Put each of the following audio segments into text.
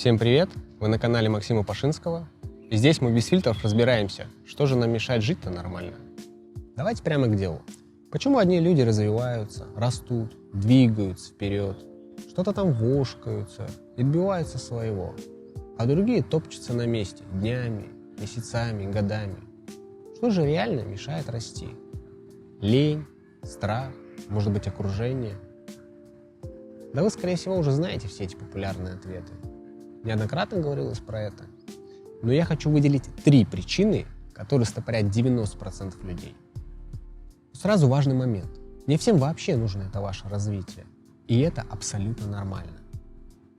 Всем привет! Вы на канале Максима Пашинского. И здесь мы без фильтров разбираемся, что же нам мешает жить-то нормально. Давайте прямо к делу. Почему одни люди развиваются, растут, двигаются вперед, что-то там вошкаются и добиваются своего, а другие топчутся на месте днями, месяцами, годами? Что же реально мешает расти? Лень, страх, может быть, окружение? Да вы, скорее всего, уже знаете все эти популярные ответы. Неоднократно говорилось про это. Но я хочу выделить 3 причины, которые стопорят 90% людей. Сразу важный момент. Не всем вообще нужно это ваше развитие. И это абсолютно нормально.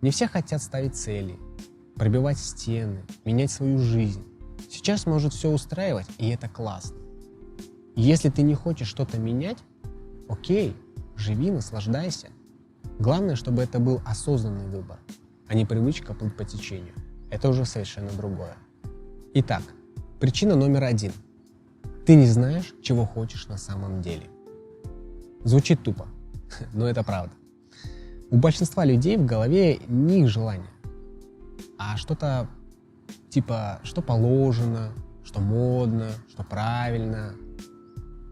Не все хотят ставить цели, пробивать стены, менять свою жизнь. Сейчас может все устраивать, и это классно. Если ты не хочешь что-то менять, окей, живи, наслаждайся. Главное, чтобы это был осознанный выбор, а не привычка плыть по течению. Это уже совершенно другое. Итак, причина номер 1. Ты не знаешь, чего хочешь на самом деле. Звучит тупо, но это правда. У большинства людей в голове не их желание, а что-то типа, что положено, что модно, что правильно,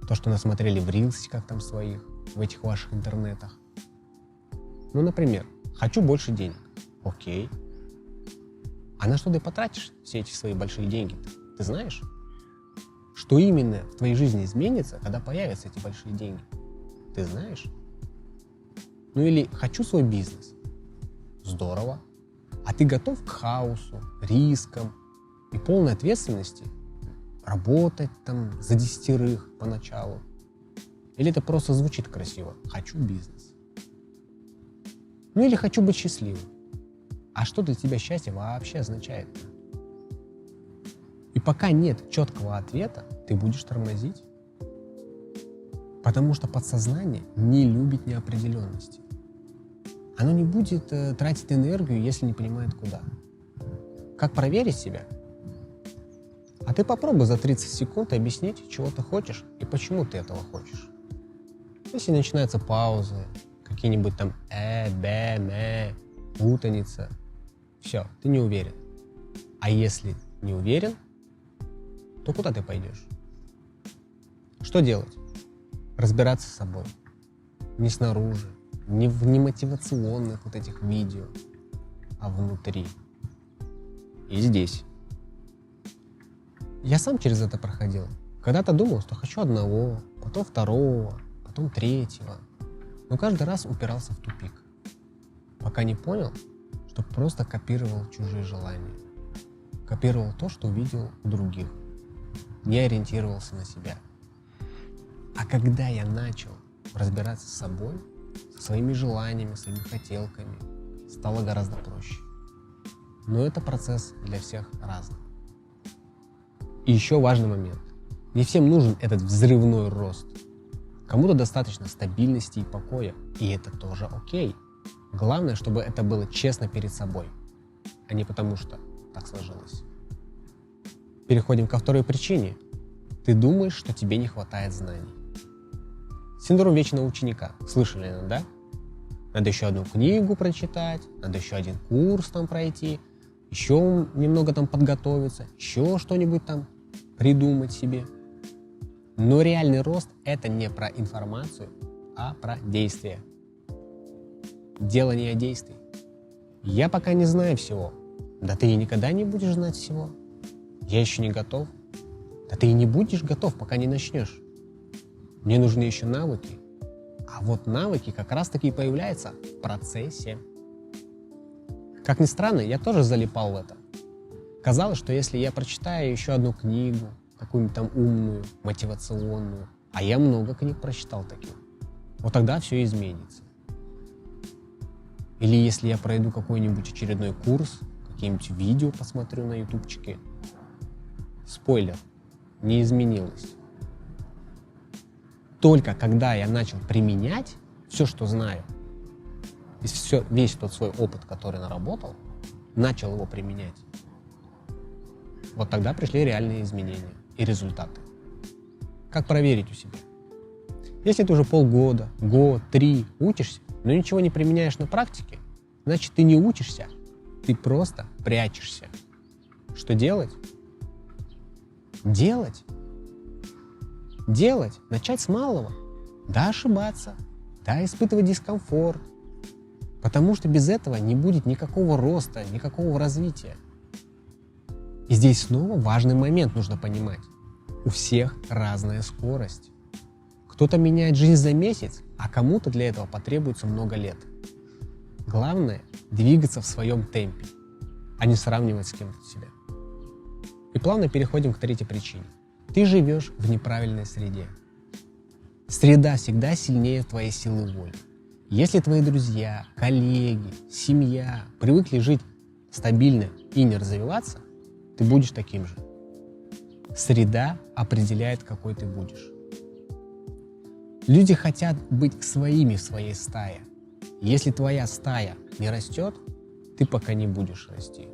то, что насмотрели в рилсиках там своих, в этих ваших интернетах. Ну, например, хочу больше денег. Окей. А на что ты потратишь все эти свои большие деньги-то? Ты знаешь? Что именно в твоей жизни изменится, когда появятся эти большие деньги? Ты знаешь? Ну или хочу свой бизнес. Здорово. А ты готов к хаосу, рискам и полной ответственности работать там за 10 поначалу? Или это просто звучит красиво? Хочу бизнес. Ну или хочу быть счастливым. А что для тебя счастье вообще означает? И пока нет четкого ответа, ты будешь тормозить. Потому что подсознание не любит неопределенности. Оно не будет тратить энергию, если не понимает куда. Как проверить себя? А ты попробуй за 30 секунд объяснить, чего ты хочешь и почему ты этого хочешь. Если начинаются паузы, какие-нибудь там путаница, все, ты не уверен. А если не уверен, то куда ты пойдешь? Что делать? Разбираться с собой. Не снаружи, не в немотивационных вот этих видео, а внутри. И здесь. Я сам через это проходил. Когда-то думал, что хочу одного, потом второго, потом третьего. Но каждый раз упирался в тупик. Пока не понял, что просто копировал чужие желания. Копировал то, что увидел у других. Не ориентировался на себя. А когда я начал разбираться с собой, со своими желаниями, своими хотелками, стало гораздо проще. Но это процесс для всех разный. И еще важный момент. Не всем нужен этот взрывной рост. Кому-то достаточно стабильности и покоя, и это тоже окей. Главное, чтобы это было честно перед собой, а не потому что так сложилось. Переходим ко второй причине. Ты думаешь, что тебе не хватает знаний. Синдром вечного ученика. Слышали, да? Надо еще одну книгу прочитать, надо еще один курс там пройти, еще немного там подготовиться, еще что-нибудь там придумать себе. Но реальный рост – это не про информацию, а про действие. Делание действий. Я пока не знаю всего. Да ты и никогда не будешь знать всего. Я еще не готов. Да ты и не будешь готов, пока не начнешь. Мне нужны еще навыки. А вот навыки как раз-таки появляются в процессе. Как ни странно, я тоже залипал в это. Казалось, что если я прочитаю еще одну книгу, какую-нибудь там умную, мотивационную, а я много книг прочитал таких, вот тогда все изменится. Или если я пройду какой-нибудь очередной курс, какие-нибудь видео посмотрю на ютубчике. Спойлер, не изменилось. Только когда я начал применять все, что знаю, весь тот свой опыт, который наработал, начал его применять, вот тогда пришли реальные изменения и результаты. Как проверить у себя? Если ты уже полгода, год, 3 учишься, но ничего не применяешь на практике, значит ты не учишься, ты просто прячешься. Что делать? Делать. Начать с малого. Да, ошибаться. Да, испытывать дискомфорт. Потому что без этого не будет никакого роста, никакого развития. И здесь снова важный момент нужно понимать. У всех разная скорость. Кто-то меняет жизнь за месяц, а кому-то для этого потребуется много лет. Главное – двигаться в своем темпе, а не сравнивать с кем-то себя. И плавно переходим к третьей причине. Ты живешь в неправильной среде. Среда всегда сильнее твоей силы воли. Если твои друзья, коллеги, семья привыкли жить стабильно и не развиваться, ты будешь таким же. Среда определяет, какой ты будешь. Люди хотят быть своими в своей стае. Если твоя стая не растет, ты пока не будешь расти.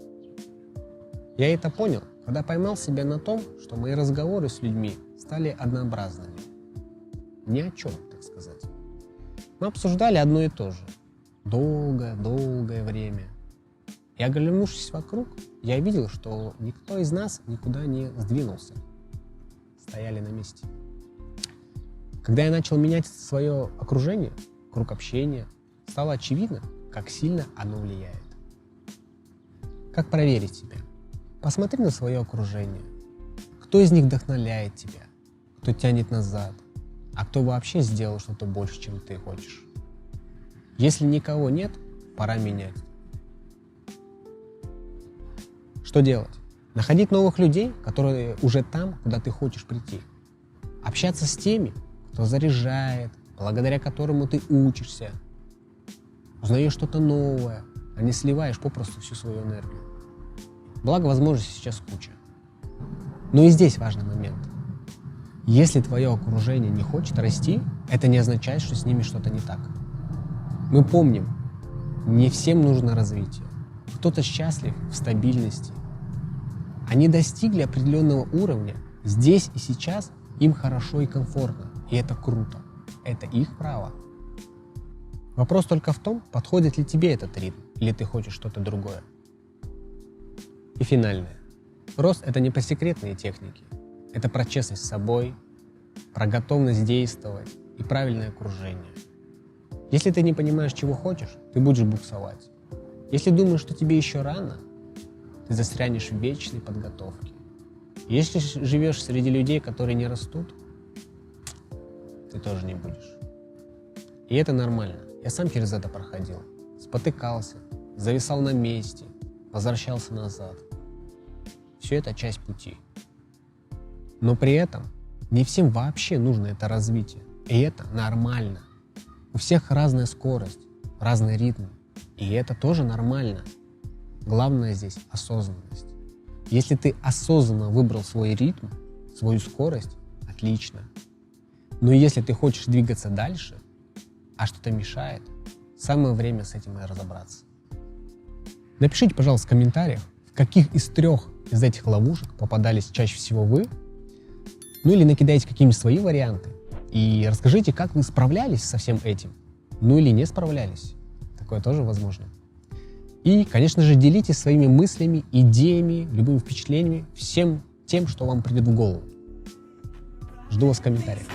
Я это понял, когда поймал себя на том, что мои разговоры с людьми стали однообразными. Ни о чем, так сказать. Мы обсуждали одно и то же. Долгое время. И оглянувшись вокруг, я видел, что никто из нас никуда не сдвинулся. Стояли на месте. Когда я начал менять свое окружение, круг общения, стало очевидно, как сильно оно влияет. Как проверить себя? Посмотри на свое окружение. Кто из них вдохновляет тебя? Кто тянет назад? А кто вообще сделал что-то больше, чем ты хочешь? Если никого нет, пора менять. Что делать? Находить новых людей, которые уже там, куда ты хочешь прийти. Общаться с теми, кто заряжает, благодаря которому ты учишься. Узнаешь что-то новое, а не сливаешь попросту всю свою энергию. Благо, возможностей сейчас куча. Но и здесь важный момент. Если твое окружение не хочет расти, это не означает, что с ними что-то не так. Мы помним, не всем нужно развитие. Кто-то счастлив в стабильности. Они достигли определенного уровня. Здесь и сейчас им хорошо и комфортно. И это круто. Это их право. Вопрос только в том, подходит ли тебе этот ритм, или ты хочешь что-то другое. И финальное. Рост – это не про секретные техники. Это про честность с собой, про готовность действовать и правильное окружение. Если ты не понимаешь, чего хочешь, ты будешь буксовать. Если думаешь, что тебе еще рано, ты застрянешь в вечной подготовке. Если живешь среди людей, которые не растут, ты тоже не будешь. И это нормально. Я сам через это проходил. Спотыкался, зависал на месте, возвращался назад. Все это часть пути. Но при этом не всем вообще нужно это развитие. И это нормально. У всех разная скорость, разный ритм. И это тоже нормально. Главное здесь осознанность. Если ты осознанно выбрал свой ритм, свою скорость, отлично. Но если ты хочешь двигаться дальше, а что-то мешает, самое время с этим и разобраться. Напишите, пожалуйста, в комментариях, в каких из 3 из этих ловушек попадались чаще всего вы, ну или накидайте какие-нибудь свои варианты и расскажите, как вы справлялись со всем этим, ну или не справлялись. Такое тоже возможно. И, конечно же, делитесь своими мыслями, идеями, любыми впечатлениями, всем тем, что вам придет в голову. Жду вас в комментариях.